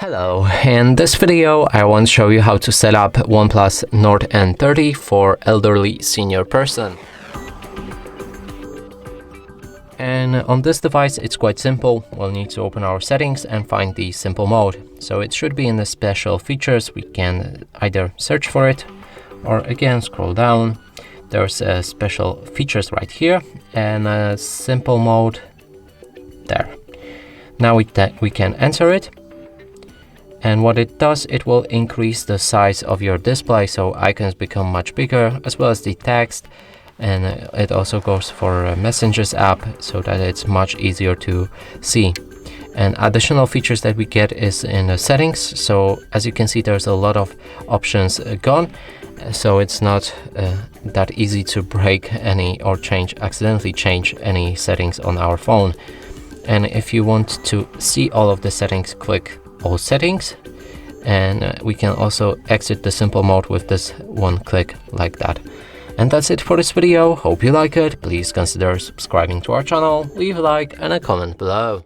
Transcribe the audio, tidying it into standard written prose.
Hello, in this video I want to show you how to set up OnePlus Nord N30 for elderly senior person. And on this device it's quite simple. We'll need to open our settings and find the simple mode. So it should be in the special features. We can either search for it or again scroll down. There's special features right here and a simple mode there. Now we can enter it. And what it does, it will increase the size of your display, so icons become much bigger, as well as the text. And it also goes for a Messengers app, so that it's much easier to see. And additional features that we get is in the settings. So as you can see, there's a lot of options gone. So it's not that easy to break any or accidentally change any settings on our phone. And if you want to see all of the settings, click all settings, and we can also exit the simple mode with this one click like that. And that's it for this video. Hope you like it. Please consider subscribing to our channel, leave a like and a comment below.